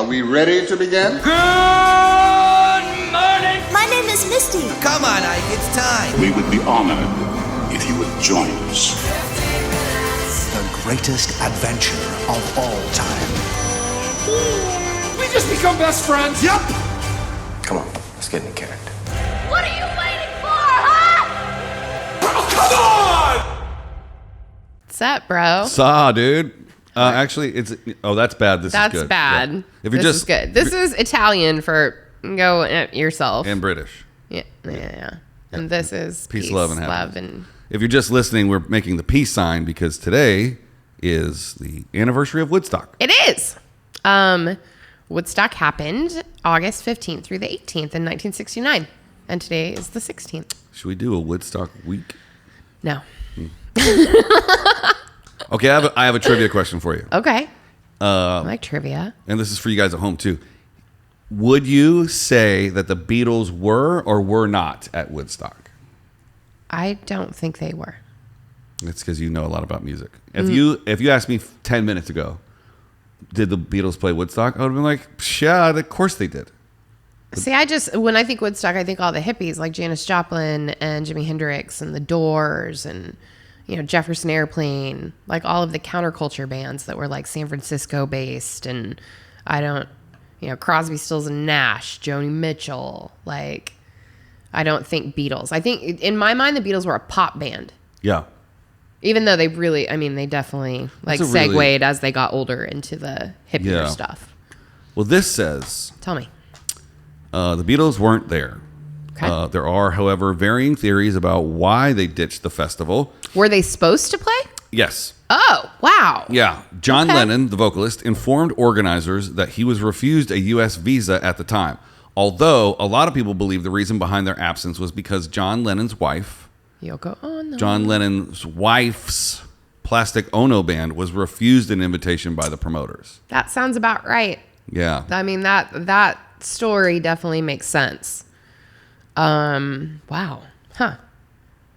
we ready to begin? Good morning! My name is Misty. Come on, Ike, it's time. We would be honored if you would join us. The greatest adventure of all time. We just become best friends. Yep. Come on, let's get in character. What are you waiting for, huh? Oh, come on! What's up, bro? Saw, dude. Actually, it's that's bad. That's is good. bad. Yeah. If you're This is good. This is Italian for go at yourself. and British. Yeah. And this is Peace, love, and happiness. and If you're just listening, we're making the peace sign because today is the anniversary of Woodstock. it is. Woodstock happened August 15th through the 18th in 1969, and today is the 16th. Should we do a Woodstock week? No. Okay, I have a trivia question for you, Okay. I like trivia. and this is for you guys at home too. Would you say that the Beatles were or were not at Woodstock? I don't think they were. It's because you know a lot about music. If you asked me 10 minutes ago, did the Beatles play Woodstock? I would have been like, yeah, of course they did. See, when I think Woodstock, I think all the hippies like Janis Joplin and Jimi Hendrix and the Doors and, Jefferson Airplane, like all of the counterculture bands that were like San Francisco based. And Crosby, Stills and Nash, Joni Mitchell. Like, I don't think Beatles. I think in my mind, the Beatles were a pop band. Yeah. Even though they definitely segued as they got older into the hippier stuff. Well, this says Tell me. the Beatles weren't there. Okay. There are, however, varying theories about why they ditched the festival. Were they supposed to play? Yes. Oh, wow. Yeah. John Okay. Lennon, the vocalist, informed organizers that he was refused a U.S. visa at the time. Although a lot of people believe the reason behind their absence was because John Lennon's wife, Yoko Ono. John Lennon's wife's Plastic Ono band, was refused an invitation by the promoters. That sounds about right. Yeah. I mean, that story definitely makes sense. Wow. Huh.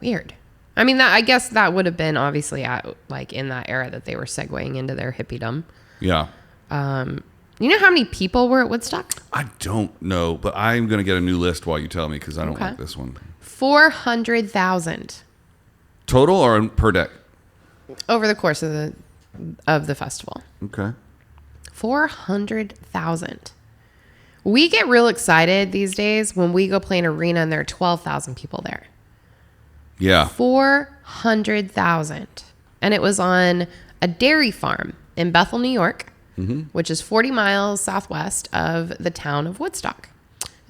Weird. I mean, I guess that would have been obviously in that era that they were segueing into their hippiedom. Yeah. You know how many people were at Woodstock? I don't know, but I'm going to get a new list while you tell me because I don't like this one. 400,000 Total or per day? over the course of the festival. Okay. 400,000. We get real excited these days when we go play an arena and there are 12,000 people there. Yeah. 400,000. And it was on a dairy farm in Bethel, New York, which is 40 miles southwest of the town of Woodstock.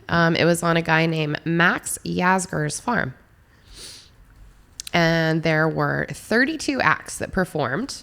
It was on a guy named Max Yasgur's farm. And there were 32 acts that performed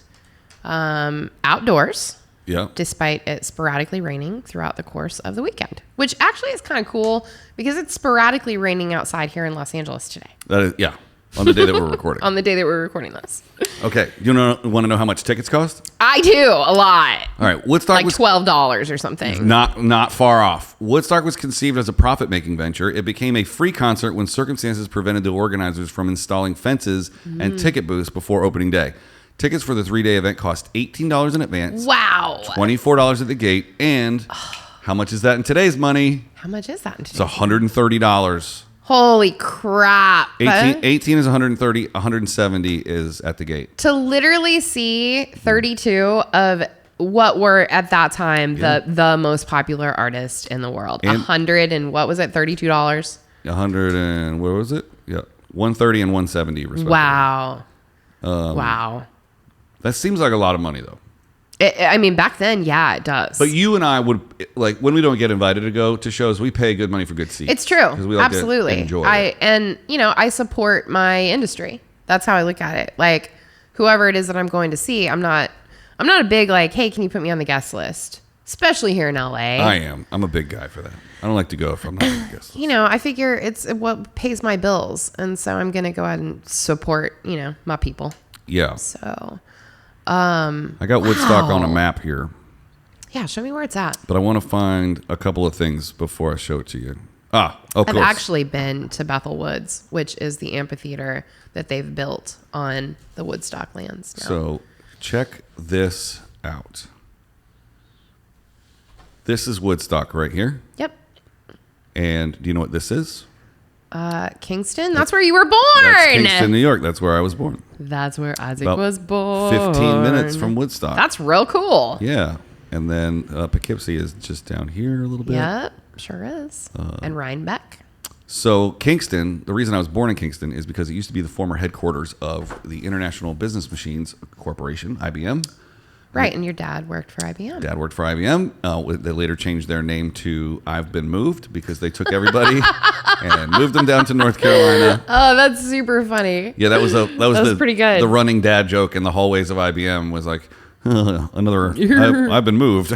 outdoors. Yeah. Despite it sporadically raining throughout the course of the weekend, which actually is kind of cool because it's sporadically raining outside here in Los Angeles today. That is, yeah. On the day that we're recording. On the day that we're recording this. Okay. You want to know how much tickets cost? I do, a lot. All right. Woodstock Like was $12 or something. not far off. Woodstock was conceived as a profit-making venture. It became a free concert when circumstances prevented the organizers from installing fences and ticket booths before opening day. Tickets for the 3-day event cost $18 in advance. Wow. $24 at the gate. And how much is that in today's money? How much is that in It's today's $130. Holy crap. 18 is 130, 170 is at the gate. To literally see 32 of what were at that time the most popular artist in the world. And 100 and what was it? $32? 100 and what was it? Yeah. 130 and 170 respectively. Wow. Wow. That seems like a lot of money though. I mean, back then, yeah, it does. But you and I would, like, when we don't get invited to go to shows, we pay good money for good seats. It's true. 'Cause we all Absolutely. get enjoy it. I support my industry. That's how I look at it. Like, whoever it is that I'm going to see, I'm not a big, like, hey, can you put me on the guest list? Especially here in LA. I am. I'm a big guy for that. I don't like to go if I'm not on the guest list. I figure it's what pays my bills. And so I'm going to go ahead and support, my people. Yeah. So, I got Woodstock on a map here, yeah, show me where it's at. but I want to find a couple of things before I show it to you. Of I've course. actually been to Bethel Woods, which is the amphitheater that they've built on the Woodstock lands now. So check this out. This is Woodstock right here. Yep. And do you know what this is? Kingston? That's where you were born. That's Kingston, New York. That's where I was born. That's where Isaac About was born. 15 minutes from Woodstock. That's real cool. Yeah. And then Poughkeepsie is just down here a little bit. Yep, sure is. And Rhinebeck. So Kingston, the reason I was born in Kingston is because it used to be the former headquarters of the International Business Machines Corporation, IBM. Right, and your dad worked for IBM. Dad worked for IBM. They later changed their name to I've Been Moved because they took everybody and moved them down to North Carolina. Oh, that's super funny. Yeah, that was pretty good. The running dad joke in the hallways of IBM was like, I've been moved.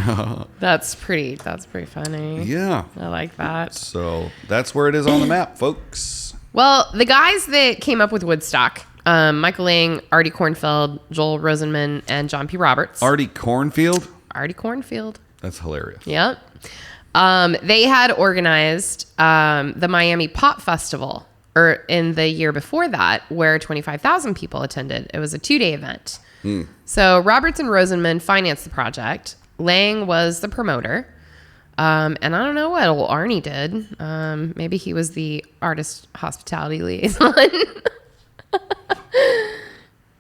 That's pretty funny. Yeah. I like that. So that's where it is on the map, folks. Well, the guys that came up with Woodstock, Michael Lang, Artie Kornfeld, Joel Rosenman, and John P. Roberts. Artie Kornfield? Artie Kornfield. That's hilarious. Yep. They had organized the Miami Pop Festival in the year before that, where 25,000 people attended. It was a 2-day event. So Roberts and Rosenman financed the project. Lang was the promoter. And I don't know what old Arnie did. Maybe he was the artist hospitality liaison.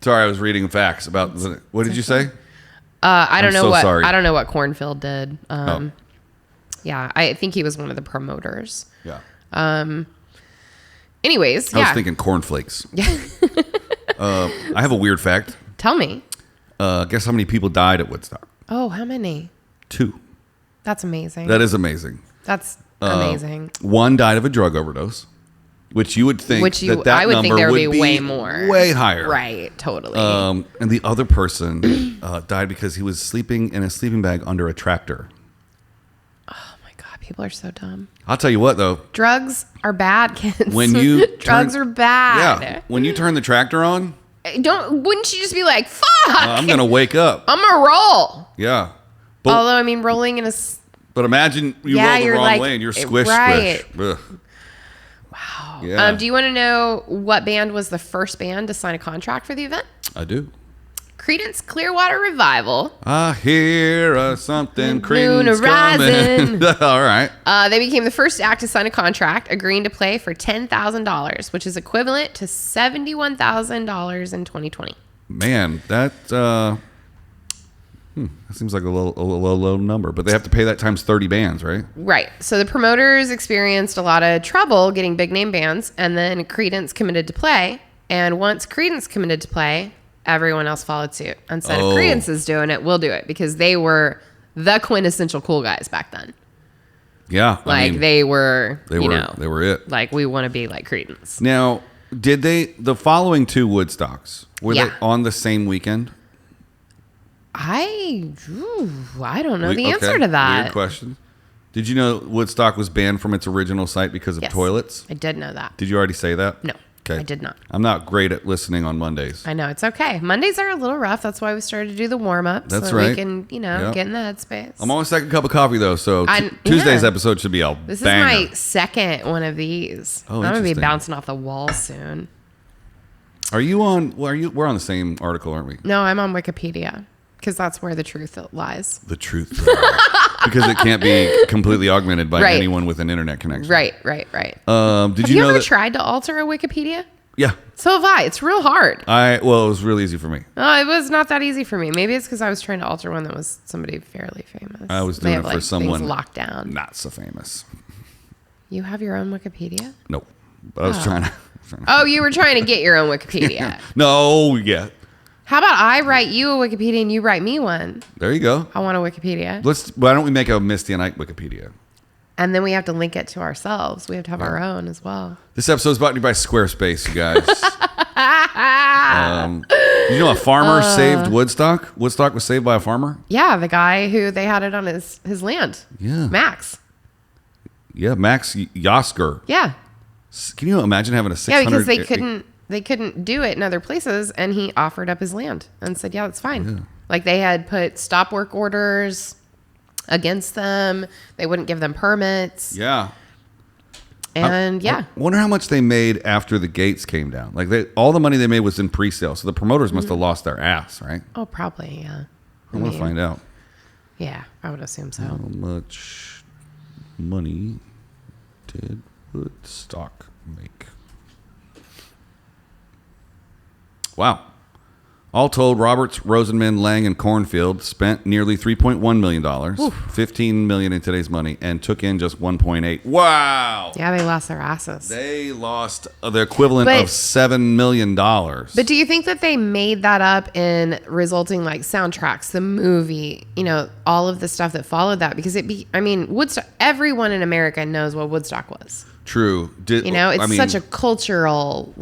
Sorry, I was reading facts about what did you say? I don't know so what sorry. I don't know what Cornfield did. Yeah, I think he was one of the promoters. Yeah. Anyways, I was thinking cornflakes. I have a weird fact. Tell me. Guess how many people died at Woodstock? Oh, how many? 2. That's amazing. That is amazing. That's amazing. 1 died of a drug overdose, which you would think that I would think number there would would be way more. way higher. Right, totally. And the other person died because he was sleeping in a sleeping bag under a tractor. Oh my God, people are so dumb. I'll tell you what, though. Drugs are bad, kids. When you drugs are bad. Yeah. When you turn the tractor on, wouldn't you just be like, fuck? I'm gonna wake up. I'm gonna roll. Yeah. But, Although, I mean, rolling in a... But imagine you roll the you're wrong like, way and you're squish, right. squish. Ugh. Wow. Yeah. Do you want to know what band was the first band to sign a contract for the event? I do. Creedence Clearwater Revival. I hear something Moon credence rising. coming. All right. They became the first act to sign a contract, agreeing to play for $10,000, which is equivalent to $71,000 in 2020. Man, that seems like a low number, but they have to pay that times 30 bands, right? Right. So the promoters experienced a lot of trouble getting big name bands, and then Creedence committed to play. And once Creedence committed to play, everyone else followed suit and said, if Creedence is doing it, we'll do it, because they were the quintessential cool guys back then. Yeah. Like, they were it. Like, we want to be like Creedence. Now, did the following 2 Woodstocks, were they on the same weekend? I don't know the answer to that. Weird question. Did you know Woodstock was banned from its original site because of toilets? I did know that. Did you already say that? No. Okay. I did not. I'm not great at listening on Mondays. I know, it's okay. Mondays are a little rough. That's why we started to do the warm-up. That's so right. we can, get in the headspace. I'm on my second cup of coffee, though, so Tuesday's episode should be a This banger. is my second one of these. Oh, I'm going to be interesting. bouncing off the wall soon. Are you on? Well, we're on the same article, aren't we? No, I'm on Wikipedia, because that's where the truth lies. The truth. Because it can't be completely augmented by anyone with an internet connection. Right. Did Have you you know ever that? tried to alter a Wikipedia? Yeah. So have I. It's real hard. It was really easy for me. It was not that easy for me. Maybe it's because I was trying to alter one that was somebody fairly famous. I was They doing have, it for like, someone things locked down. not so famous. You have your own Wikipedia? Nope. But I was trying to. Oh, you were trying to get your own Wikipedia. No, yeah. How about I write you a Wikipedia and you write me one? There you go. I want a Wikipedia. Why don't we make a Misty and Ike Wikipedia? And then we have to link it to ourselves. We have to have our own as well. This episode is brought to you by Squarespace, you guys. You know a farmer saved Woodstock? Woodstock was saved by a farmer? Yeah, the guy who they had it on his land. Yeah. Max. Yeah, Max Yosker. Yeah. Can you imagine having a 600... Yeah, because they couldn't do it in other places, and he offered up his land and said, yeah, that's fine. Yeah. Like, they had put stop work orders against them. They wouldn't give them permits. Yeah. And I wonder how much they made after the gates came down. Like, all the money they made was in pre-sale, so the promoters must have lost their ass, right? Oh, probably, yeah. I want to find out. Yeah, I would assume so. How much money did Woodstock make? Wow. All told, Roberts, Rosenman, Lang, and Cornfield spent nearly $3.1 million, $15 million in today's money, and took in just 1.8. Wow. Yeah, they lost their asses. They lost the equivalent of $7 million. But do you think that they made that up in resulting like soundtracks, the movie, all of the stuff that followed that? Because Woodstock, everyone in America knows what Woodstock was. True. It's such a cultural,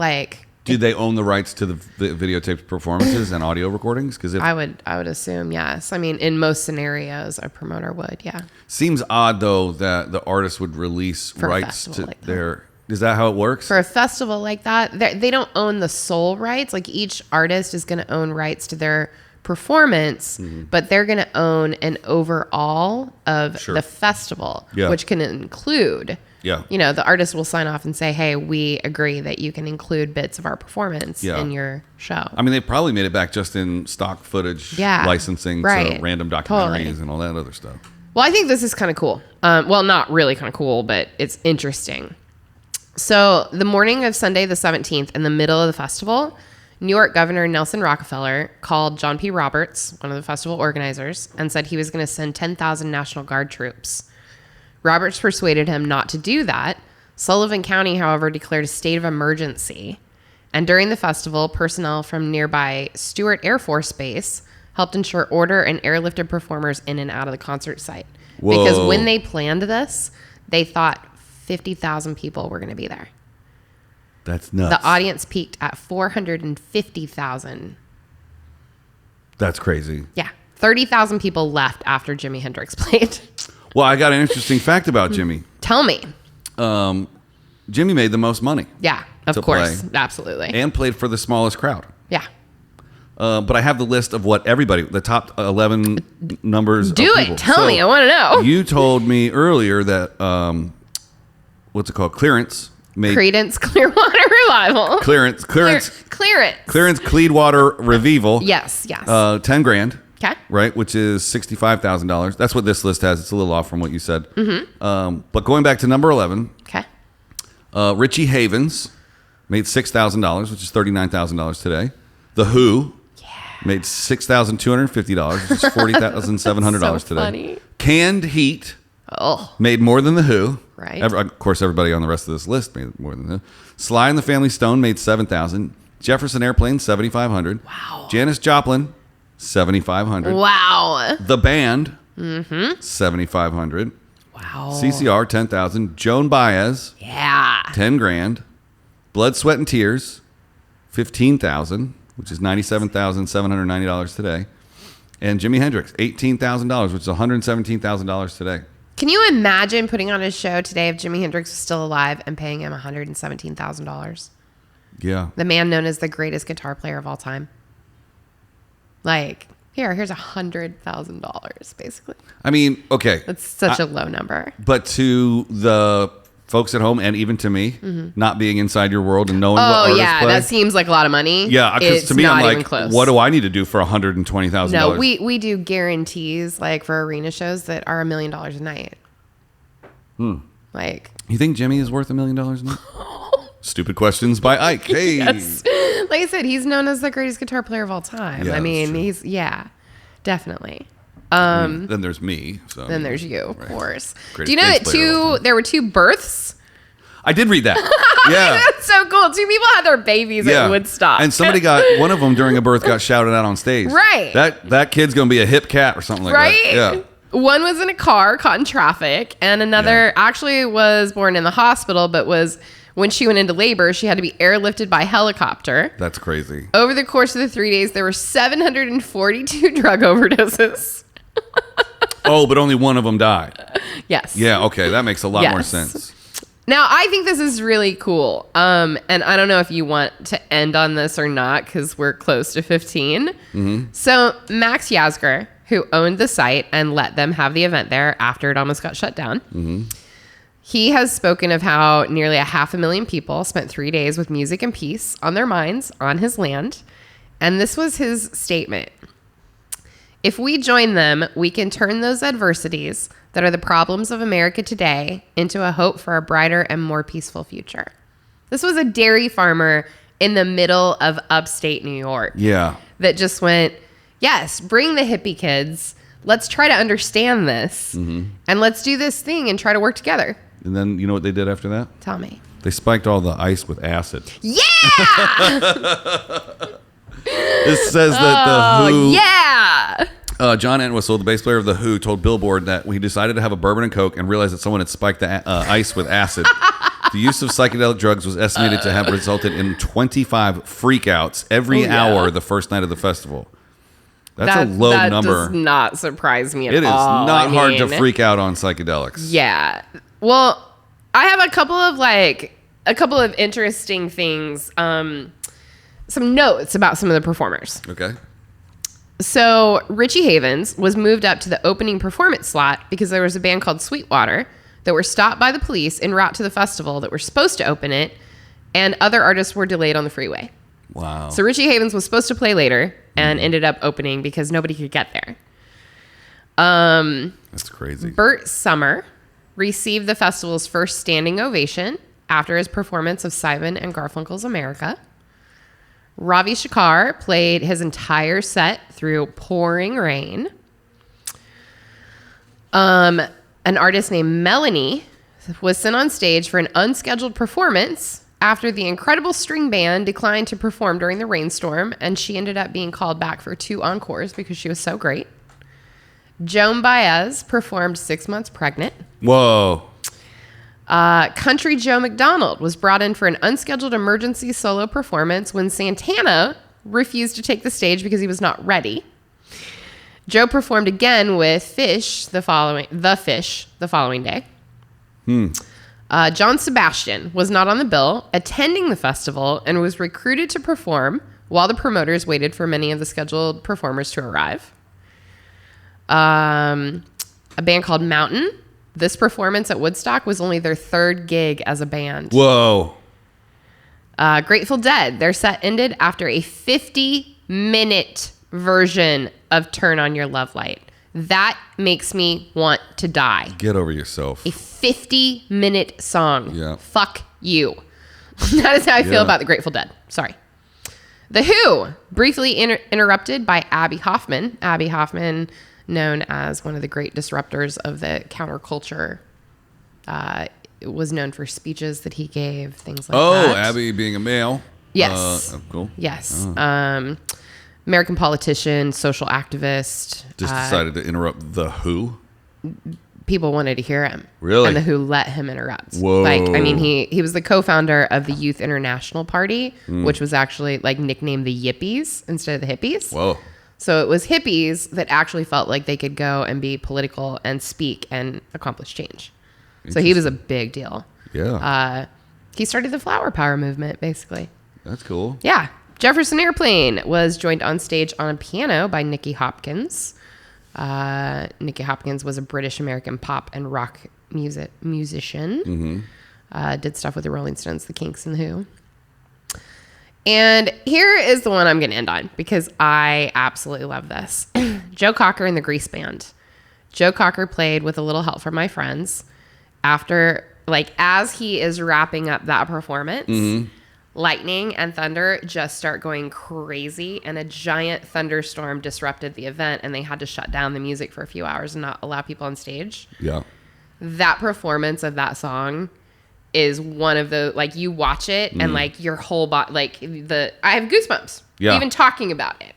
did they own the rights to the videotaped performances and audio recordings? Because I would assume yes. In most scenarios, a promoter would. Yeah. Seems odd though that the artist would release rights to their. Is that how it works? For a festival like that, they don't own the sole rights. Like each artist is going to own rights to their performance, but they're going to own an overall of the festival, which can include. Yeah. The artist will sign off and say, hey, we agree that you can include bits of our performance in your show. They probably made it back just in stock footage, licensing to random documentaries and all that other stuff. Well, I think this is kind of cool. Well, not really kind of cool, but it's interesting. So the morning of Sunday the 17th, in the middle of the festival, New York Governor Nelson Rockefeller called John P. Roberts, one of the festival organizers, and said he was going to send 10,000 National Guard troops. Roberts persuaded him not to do that. Sullivan County, however, declared a state of emergency. And during the festival, personnel from nearby Stewart Air Force Base helped ensure order and airlifted performers in and out of the concert site. Whoa. Because when they planned this, they thought 50,000 people were going to be there. That's nuts. The audience peaked at 450,000. That's crazy. Yeah. 30,000 people left after Jimi Hendrix played. Well, I got an interesting fact about Jimmy. Tell me. Jimmy made the most money. Yeah, of course. Absolutely. And played for the smallest crowd. Yeah. But I have the list of what everybody, the top 11 numbers. Do it. Tell me. I want to know. You told me earlier that, what's it called? Clearance. Creedence Clearwater Revival. Clearance. Clearance. Clearwater Revival. Yes. 10 grand. Okay. Right, which is $65,000. That's what this list has. It's a little off from what you said. But going back to number 11. Okay. Richie Havens made $6,000, which is $39,000 today. The Who made $6,250, which is $40,700 today. Funny. Canned Heat made more than The Who. Right. Of course, everybody on the rest of this list made more than The Who. Sly and the Family Stone made $7,000. Jefferson Airplane, $7,500. Wow. Janis Joplin, $7,500. Wow. The Band, $7,500. Wow. CCR, $10,000. Joan Baez, $10 grand. Blood, Sweat, and Tears, $15,000, which is $97,790 today. And Jimi Hendrix, $18,000, which is $117,000 today. Can you imagine putting on a show today if Jimi Hendrix was still alive and paying him $117,000? Yeah. The man known as the greatest guitar player of all time. Here's $100,000, basically. Okay. That's such a low number. But to the folks at home and even to me, not being inside your world and knowing what artists play. That seems like a lot of money. Yeah, because to me, I'm like, close. What do I need to do for $120,000? No, we do guarantees for arena shows that are $1 million a night. You think Jimmy is worth $1 million a night? Stupid questions by Ike. Hey. Yes. Like I said, he's known as the greatest guitar player of all time. Yeah, he's definitely. Then there's me. So then there's you, of course. Greatest Do you know bass that player there were two births? I did read that. Yeah. That's so cool. Two people had their babies at Woodstock. And somebody one of them during a birth got shouted out on stage. Right. That kid's going to be a hip cat or something like that. Right? Yeah. One was in a car caught in traffic, and another actually was born in the hospital, but when she went into labor, she had to be airlifted by helicopter. That's crazy. Over the course of the 3 days, there were 742 drug overdoses. But only one of them died. Yes. Yeah, okay. That makes a lot more sense. Now, I think this is really cool. And I don't know if you want to end on this or not, because we're close to 15. So Max Yasgur, who owned the site and let them have the event there after it almost got shut down, he has spoken of how nearly 500,000 people spent 3 days with music and peace on their minds on his land. And this was his statement. If we join them, we can turn those adversities that are the problems of America today into a hope for a brighter and more peaceful future. This was a dairy farmer in the middle of upstate New York. Yeah. That just went, yes, bring the hippie kids. Let's try to understand this. And let's do this thing and try to work together. And then you know what they did after that? Tell me. They spiked all the ice with acid. Yeah! This says that the Who... Yeah! John Entwistle, the bass player of The Who, told Billboard that he decided to have a bourbon and Coke and realized that someone had spiked the ice with acid. The use of psychedelic drugs was estimated to have resulted in 25 freakouts every hour the first night of the festival. That's a low number. That does not surprise me at all. It is not hard to freak out on psychedelics. Yeah. Well, I have a couple of interesting things, some notes about some of the performers. Okay. So Richie Havens was moved up to the opening performance slot because there was a band called Sweetwater that were stopped by the police en route to the festival that were supposed to open it, and other artists were delayed on the freeway. Wow. So Richie Havens was supposed to play later and ended up opening because nobody could get there. That's crazy. Burt Summer received the festival's first standing ovation after his performance of Simon and Garfunkel's America. Ravi Shankar played his entire set through pouring rain. An artist named Melanie was sent on stage for an unscheduled performance after the incredible string band declined to perform during the rainstorm, and she ended up being called back for 2 encores because she was so great. Joan Baez performed 6 months pregnant. Whoa. Country Joe McDonald was brought in for an unscheduled emergency solo performance when Santana refused to take the stage because he was not ready. Joe performed again with Fish the following day. John Sebastian was not on the bill, attending the festival, and was recruited to perform while the promoters waited for many of the scheduled performers to arrive. A band called Mountain. This performance at Woodstock was only their 3rd gig as a band. Whoa. Grateful Dead. Their set ended after a 50-minute version of Turn On Your Love Light. That makes me want to die. Get over yourself. A 50-minute song. Yeah. Fuck you. That is how I feel about the Grateful Dead. Sorry. The Who, briefly interrupted by Abby Hoffman. Abby Hoffman, known as one of the great disruptors of the counterculture, was known for speeches that he gave, things like that. Oh, Abby being a male. Yes. Cool. Yes. American politician, social activist. Just decided to interrupt The Who? People wanted to hear him. Really? And The Who let him interrupt. Whoa. He was the co-founder of the Youth International Party, which was actually nicknamed the Yippies instead of the Hippies. Whoa. So it was hippies that actually felt like they could go and be political and speak and accomplish change. So he was a big deal. Yeah. He started the Flower Power movement, basically. That's cool. Yeah. Jefferson Airplane was joined on stage on a piano by Nicky Hopkins. Nicky Hopkins was a British-American pop and rock musician. Did stuff with the Rolling Stones, the Kinks, and the Who. And here is the one I'm going to end on because I absolutely love this. Joe Cocker and the Grease Band. Joe Cocker played with a little help from my friends after, as he is wrapping up that performance. Lightning and thunder just start going crazy, and a giant thunderstorm disrupted the event, and they had to shut down the music for a few hours and not allow people on stage. Yeah. That performance of that song is one of the, you watch it and your whole body, I have goosebumps. Yeah. Even talking about it.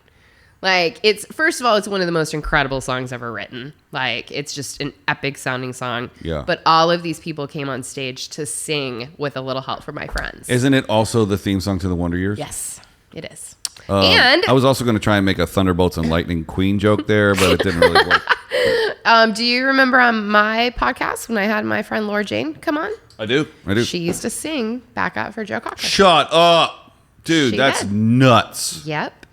It's, first of all, it's one of the most incredible songs ever written. It's just an epic sounding song. Yeah. But all of these people came on stage to sing with a little help from my friends. Isn't it also the theme song to the Wonder Years? Yes, it is. And I was also going to try and make a Thunderbolts and Lightning Queen joke there, but it didn't really work. Do you remember on my podcast when I had my friend Laura Jane come on? I do. She used to sing backup for Joe Cocker. Shut up. Dude, that's did. nuts. Yep.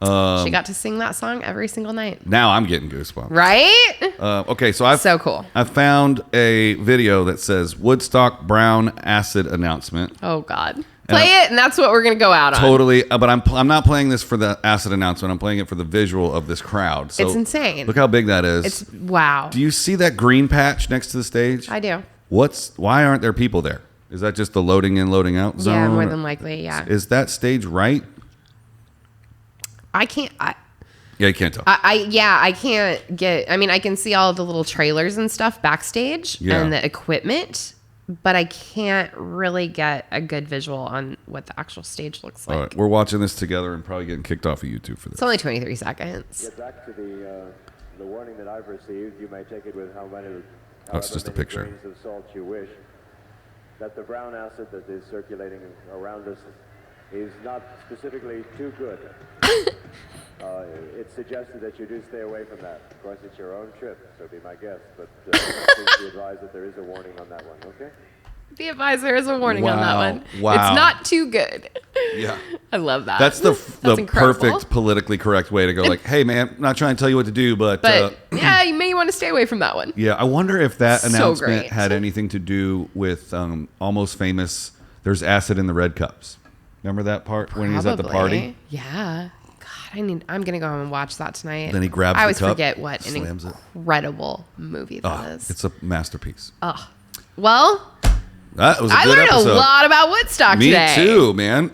She got to sing that song every single night. Now I'm getting goosebumps. Right? Okay, so so cool. I found a video that says Woodstock Brown Acid announcement. Oh, God. Play it, and that's what we're gonna go out on. Totally, but I'm not playing this for the acid announcement. I'm playing it for the visual of this crowd. So It's insane. Look how big that is. It's wow. Do you see that green patch next to the stage? I do. Why aren't there people there? Is that just the loading in, loading out zone? Yeah, more than likely. Yeah. Is that stage right? I can't. Yeah, you can't tell. I can't get. I mean, I can see all the little trailers and stuff backstage Yeah. and the equipment, but I can't really get a good visual on what the actual stage looks like. All right, we're watching this together and probably getting kicked off of YouTube for this. It's only 23 seconds. Get back to the warning that I've received. You may take it with That's however just a many picture. grains of salt you wish. That the brown acid that is circulating around us is not specifically too good. It's suggested that you do stay away from that. Of course, it's your own trip, so be my guest. But please be advised that there is a warning on that one. Okay. The advisor is a warning on that one. Wow. It's not too good. Yeah. I love that. That's the incredible. perfect politically correct way to go. Like, hey, man, I'm not trying to tell you what to do, but yeah, you may want to stay away from that one. yeah, I wonder if that So announcement great. had anything to do with Almost Famous. There's acid in the red cups. Remember that part when he's at the Probably. party? Yeah. God, I'm gonna go home and watch that tonight. Then he grabs I the always cup, forget what an slams it. incredible movie that Oh, is. it's a masterpiece. Well, That was a I good learned episode. a lot about Woodstock Me today. too, man.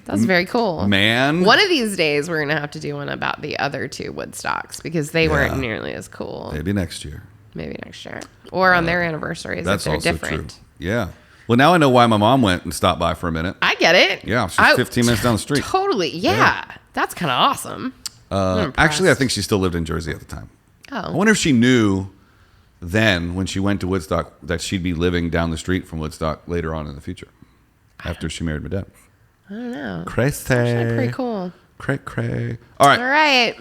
That's very cool. Man. One of these days, we're gonna have to do one about the other two Woodstocks because they weren't nearly as cool. Maybe next year. Maybe next year, or on their anniversaries That's if they're also different. true. Yeah. Well, now I know why my mom went and stopped by for a minute. I get it. Yeah, she's 15 minutes down the street. Totally. Yeah. That's kind of awesome. I'm impressed. Actually, I think she still lived in Jersey at the time. I Oh. wonder if she knew then when she went to Woodstock that she'd be living down the street from Woodstock later on in the future after she married my dad. I don't know. Crazy. Actually, pretty cool. Cray. All right. All right.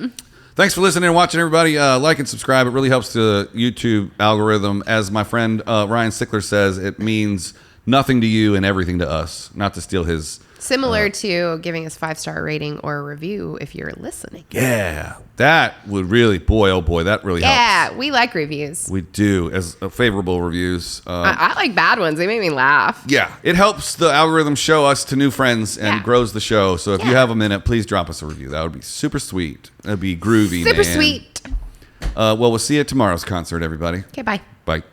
Thanks for listening and watching, everybody. Like and subscribe. It really helps the YouTube algorithm. As my friend Ryan Sickler says, it means nothing to you and everything to us. Not to steal his... Similar to giving us 5-star rating or a review if you're listening. Yeah, that would really... Boy, oh boy, that really helps. Yeah, we like reviews. We do, as favorable reviews. I like bad ones. They make me laugh. Yeah, it helps the algorithm show us to new friends and grows the show. So if you have a minute, please drop us a review. That would be super sweet. That'd be groovy, Super man. sweet. Well, we'll see you at tomorrow's concert, everybody. Okay, bye. Bye.